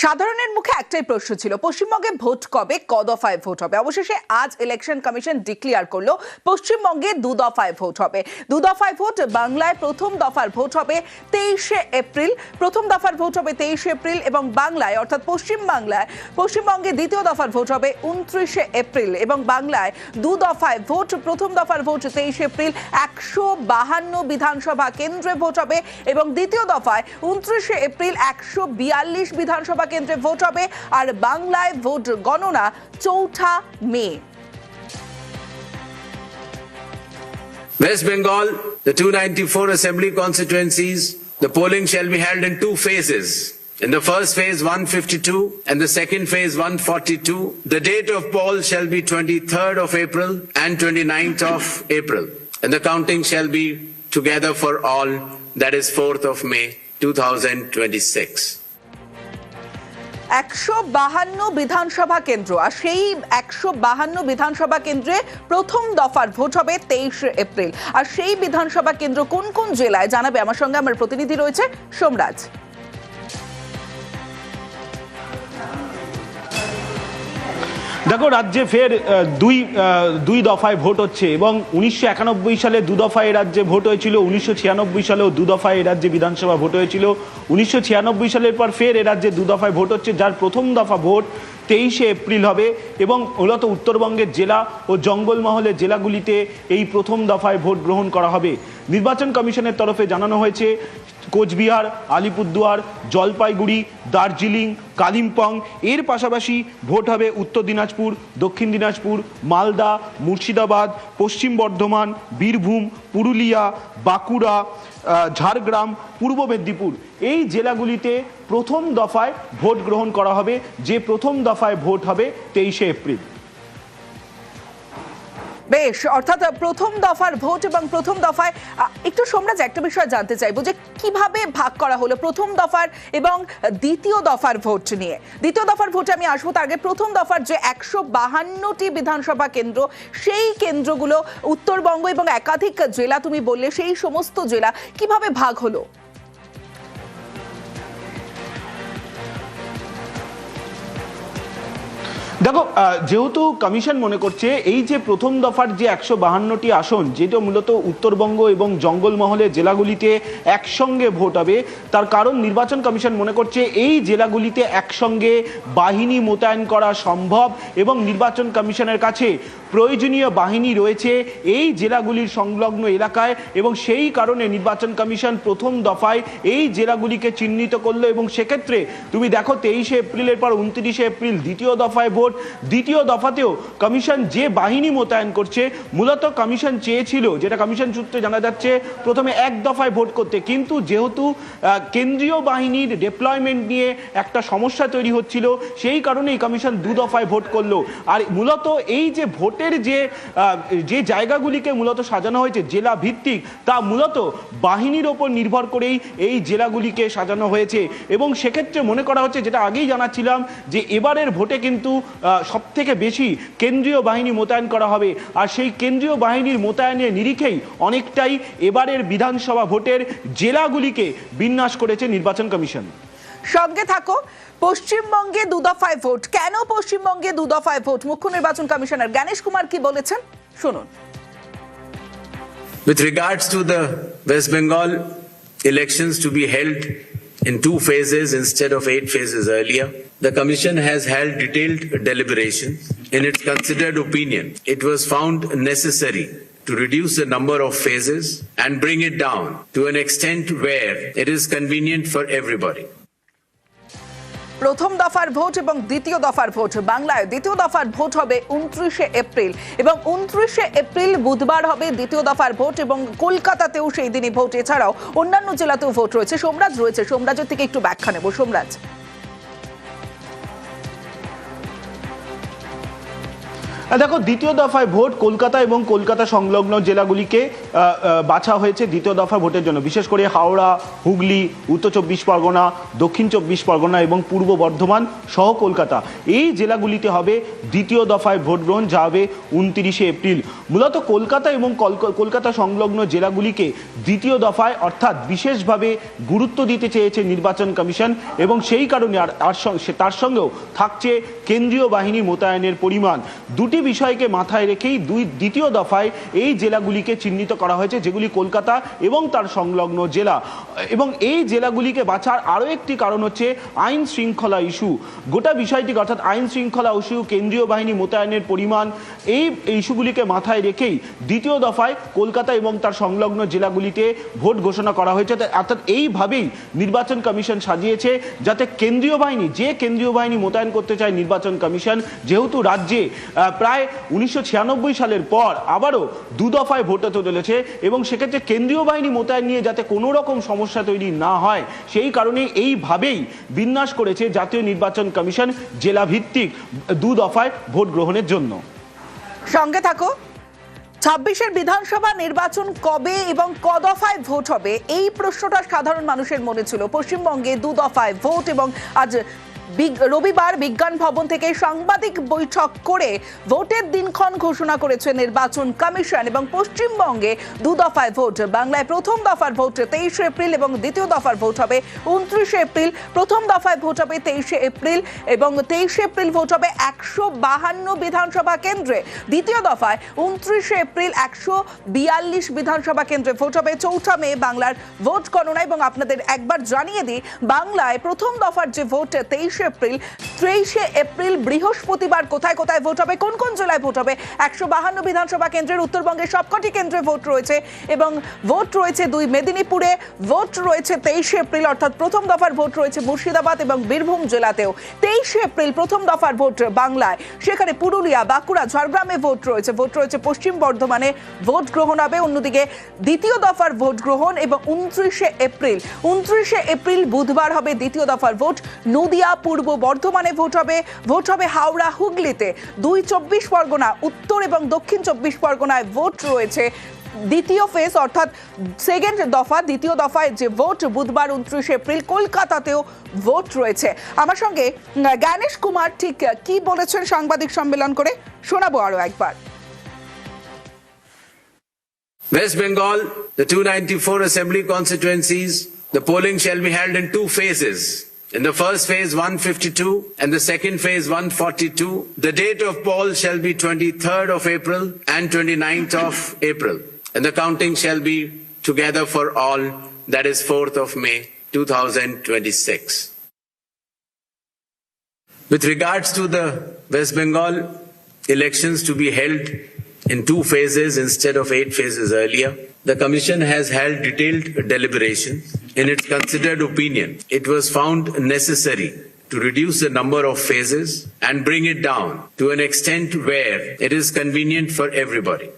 সাধারণের মুখে একটাই প্রশ্ন ছিল, পশ্চিমবঙ্গে ভোট কবে, ক দফায় ভোট হবে। অবশেষে আজ ইলেকশন কমিশন ডিক্লেয়ার করলো পশ্চিমবঙ্গে দু দফায় ভোট হবে। দু দফায় ভোট। বাংলায় প্রথম দফার ভোট হবে 23শে এপ্রিল, প্রথম দফার ভোট হবে 23শে এপ্রিল, এবং বাংলায় অর্থাৎ পশ্চিমবঙ্গে দ্বিতীয় দফার ভোট হবে 29শে এপ্রিল, এবং বাংলায় দু দফায় ভোট। প্রথম দফার ভোট 23শে এপ্রিল 152 বিধানসভা কেন্দ্রে ভোট হবে, এবং দ্বিতীয় দফায় 29শে এপ্রিল 142 বিধানসভা কেন্দ্রে ভোট হবে। আর বাংলায় ভোট গণনা 4 মে। West Bengal, the 294 assembly constituencies, the polling shall be held in two phases. In the first phase 152 and the second phase 142. The date of poll shall be 23rd of April and 29th of April. And the counting shall be together for all, that is 4th of May 2026. 152 বিধানসভা কেন্দ্র, আর সেই 152 বিধানসভা কেন্দ্রে প্রথম দফার vote হবে 23 April. আর সেই বিধানসভা কেন্দ্র কোন কোন জেলায় জানাবে আমার সঙ্গে আমার প্রতিনিধি রয়েছে সোমরাজ। দেখো, রাজ্যে ফের দুই দফায় ভোট হচ্ছে, এবং 1991 সালে দু দফায় রাজ্যে ভোট হয়েছিল, 1996 সালেও দু দফায় রাজ্যে বিধানসভা ভোট হয়েছিল। 1996 সালের পর ফের রাজ্যে দু দফায় ভোট হচ্ছে, যার প্রথম দফা ভোট 23শে এপ্রিল হবে, এবং মূলত উত্তরবঙ্গের জেলা ও জঙ্গলমহলের জেলাগুলিতে এই প্রথম দফায় ভোট গ্রহণ করা হবে। নির্বাচন কমিশনের তরফে জানানো হয়েছে কোচবিহার, আলিপুরদুয়ার, জলপাইগুড়ি, দার্জিলিং, কালিম্পং এর পাশাপাশি ভোট হবে উত্তর দিনাজপুর, দক্ষিণ দিনাজপুর, মালদা, মুর্শিদাবাদ, পশ্চিম বর্ধমান, বীরভূম, পুরুলিয়া, বাঁকুড়া, ঝাড়গ্রাম, পূর্ব মেদিনীপুর এই জেলাগুলিতে প্রথম দফায় ভোট গ্রহণ করা হবে, যে প্রথম দফায় ভোট হবে 23শে এপ্রিল। বেশ, অর্থাৎ প্রথম দফার ভোট, এবং প্রথম দফায় একটু সোমরাজ একটা বিষয় জানতে চাইবো যে কিভাবে ভাগ করা হলো প্রথম দফার এবং দ্বিতীয় দফার ভোট নিয়ে। দ্বিতীয় দফার ভোটে আমি আসবো, তার আগে প্রথম দফার যে 152টি বিধানসভা কেন্দ্র, সেই কেন্দ্রগুলো উত্তরবঙ্গ এবং একাধিক জেলা তুমি বললে, সেই সমস্ত জেলা কিভাবে ভাগ হলো? দেখো, যেহেতু কমিশন মনে করছে এই যে প্রথম দফার যে 152টি আসন, যেটা মূলত উত্তরবঙ্গ এবং জঙ্গলমহলের জেলাগুলিতে একসঙ্গে ভোট হবে, তার কারণ নির্বাচন কমিশন মনে করছে এই জেলাগুলিতে একসঙ্গে বাহিনী মোতায়েন করা সম্ভব, এবং নির্বাচন কমিশনের কাছে প্রয়োজনীয় বাহিনী রয়েছে এই জেলাগুলির সংলগ্ন এলাকায়, এবং সেই কারণে নির্বাচন কমিশন প্রথম দফায় এই জেলাগুলিকে চিহ্নিত করলো। এবং সেক্ষেত্রে তুমি দেখো 23শে এপ্রিলের পর 29শে এপ্রিল দ্বিতীয় দফায় ভোট। দ্বিতীয় দফাতেও কমিশন যে বাহিনী মোতায়েন করছে, মূলত কমিশন চেয়েছিল, যেটা কমিশন সূত্রে জানা যাচ্ছে, প্রথমে এক দফায় ভোট করতে, কিন্তু যেহেতু কেন্দ্রীয় বাহিনীর ডিপ্লয়মেন্ট নিয়ে একটা সমস্যা তৈরি হচ্ছিল, সেই কারণেই কমিশন দু দফায় ভোট করলো। আর মূলত এই যে ভোটের যে জায়গাগুলিকে মূলত সাজানো হয়েছে জেলা ভিত্তিক, তা মূলত বাহিনীর ওপর নির্ভর করেই এই জেলাগুলিকে সাজানো হয়েছে। এবং সেক্ষেত্রে মনে করা হচ্ছে, যেটা আগেই জানাচ্ছিলাম, যে এবারের ভোটে কিন্তু সব থেকে বেশি কেন্দ্রীয় বাহিনী মোতায়েন করা হবে, আর সেই কেন্দ্রীয় বাহিনীর মোতায়েনের নিরিখেই অনেকটাই এবারের বিধানসভা ভোটের জেলাগুলিকে বিন্যাস করেছে নির্বাচন কমিশন। সঙ্গে থাকো। পশ্চিমবঙ্গে দু দফায় ভোট, কেন পশ্চিমবঙ্গে দু দফায় ভোট? মুখ্য নির্বাচন কমিশনার গণেশ কুমার কি বলেছেন, শুনুন। With regards to the West Bengal elections to be held in two phases instead of 8 phases earlier, the Commission has held detailed deliberations. In its considered opinion, it was found necessary to reduce the number of phases and bring it down to an extent where it is convenient for everybody. প্রথম দফার vote এবং দ্বিতীয় দফার vote, বাংলায় দ্বিতীয় দফার vote হবে 29শে April, এবং 29শে এপ্রিল বুধবার হবে দ্বিতীয় দফার ভোট, এবং কলকাতাতেও সেই দিনই ভোট। এছাড়াও অন্যান্য জেলাতেও ভোট রয়েছে। সোমরাজের থেকে একটু ব্যাখ্যা নেব। সোমরাজ, দেখো, দ্বিতীয় দফায় ভোট কলকাতা এবং কলকাতা সংলগ্ন জেলাগুলিকে বাছা হয়েছে দ্বিতীয় দফা ভোটের জন্য, বিশেষ করে হাওড়া, হুগলি, উত্তর 24 পরগনা, দক্ষিণ 24 পরগনা এবং পূর্ব বর্ধমান সহ কলকাতা, এই জেলাগুলিতে হবে দ্বিতীয় দফায় ভোট গ্রহণ, যা হবে 29শে এপ্রিল। মূলত কলকাতা এবং কলকাতা সংলগ্ন জেলাগুলিকে দ্বিতীয় দফায় অর্থাৎ বিশেষভাবে গুরুত্ব দিতে চেয়েছে নির্বাচন কমিশন, এবং সেই কারণে তার সঙ্গেও থাকছে কেন্দ্রীয় বাহিনী মোতায়েনের পরিমাণ। দুটি বিষয়কে মাথায় রেখেই দ্বিতীয় দফায় এই জেলাগুলিকে চিহ্নিত করা হয়েছে, যেগুলি কলকাতা এবং তার সংলগ্ন জেলা। এবং এই জেলাগুলিকে বাছার আরও একটি কারণ হচ্ছে আইন শৃঙ্খলা ইস্যু। গোটা বিষয়টি অর্থাৎ আইন শৃঙ্খলা ইস্যু, কেন্দ্রীয় বাহিনী মোতায়েনের পরিমাণ, এই ইস্যুগুলিকে মাথায় রেখেই দ্বিতীয় দফায় কলকাতা এবং তার সংলগ্ন জেলাগুলিতে ভোট ঘোষণা করা হয়েছে। অর্থাৎ এইভাবেই নির্বাচন কমিশন সাজিয়েছে যাতে কেন্দ্রীয় বাহিনী মোতায়েন করতে চায় নির্বাচন কমিশন, যেহেতু রাজ্যে প্রায় 1996 সালের পর আবারও দু দফায় ভোট হতে চলেছে, এবং সেক্ষেত্রে কেন্দ্রীয় বাহিনী মোতায়েন নিয়ে যাতে কোনো রকম সমস্যা তৈরি না হয়, সেই কারণে এইভাবেই বিন্যাস করেছে জাতীয় নির্বাচন কমিশন জেলা ভিত্তিক দু দফায় ভোট গ্রহণের জন্য। সঙ্গে থাকো। 26-এর বিধানসভা নির্বাচন কবে এবং ক দফায় ভোট হবে, এই প্রশ্নটা সাধারণ মানুষের মনে ছিল। পশ্চিমবঙ্গে দু দফায় ভোট, এবং আজ রবিবার বিজ্ঞান ভবন থেকে সাংবাদিক বৈঠক করে ভোটের দিনক্ষণ ঘোষণা করেছে নির্বাচন কমিশন। এবং পশ্চিমবঙ্গে দু দফায় ভোট, বাংলায় প্রথম দফার ভোট 23 এপ্রিল এবং দ্বিতীয় দফার ভোট হবে 29 এপ্রিল। প্রথম দফায় ভোট হবে 23 এপ্রিল এবং 23 এপ্রিল ভোট হবে 152 বিধানসভা কেন্দ্রে। দ্বিতীয় দফায় 29 এপ্রিল 142 বিধানসভা কেন্দ্রে ভোট হবে। 4 মে বাংলার ভোট গণনা। এবং আপনাদের একবার জানিয়ে দিই, বাংলায় প্রথম দফার যে ভোট 23 এপ্রিল বৃহস্পতিবার কোথায় কোথায় ভোট হবে, কোন কোন জেলায় ভোট হবে, 152 বিধানসভা কেন্দ্রের উত্তরবঙ্গের সবকটি কেন্দ্রে ভোট রয়েছে। এবং ভোট রয়েছে 2 মেদিনীপুরে, ভোট রয়েছে 23 এপ্রিল অর্থাৎ প্রথম দফার ভোট রয়েছে মুর্শিদাবাদ এবং বীরভূম জেলাতেও। 23 এপ্রিল প্রথম দফার ভোট বাংলায়, সেখানে পুরুলিয়া, বাঁকুড়া, ঝাড়গ্রামে ভোট রয়েছে পশ্চিম বর্ধমানে ভোট গ্রহণ হবে। অন্যদিকে দ্বিতীয় দফার ভোট গ্রহণ এবং 29 এপ্রিল বুধবার হবে দ্বিতীয় দফার ভোট। নদিয়া, পূর্ব বর্ধমানে ভোট হবে হাওড়া, হুগলিতে। 2 24 পরগনা, উত্তর এবং দক্ষিণ 24 পরগনায় ভোট রয়েছে। দ্বিতীয় ফেজ অর্থাৎ সেকেন্ড দফা, দ্বিতীয় দফায় যে ভোট বুধবার 29 এপ্রিল কলকাতাতেও ভোট রয়েছে। আমার সঙ্গে জ্ঞানেশ কুমার ঠিক কি বলেছেন সাংবাদিক সম্মেলন করে শোনাবো আরো একবার। West Bengal, the 294 assembly constituencies, the polling shall be held in 2 phases. In the first phase 152 and the second phase 142. The date of poll shall be 23rd of April and 29th of April. And the counting shall be together for all, that is 4th of May 2026. With regards to the West Bengal elections to be held in 2 phases instead of 8 phases earlier, the Commission has held detailed deliberation. In its considered opinion, it was found necessary to reduce the number of phases and bring it down to an extent where it is convenient for everybody.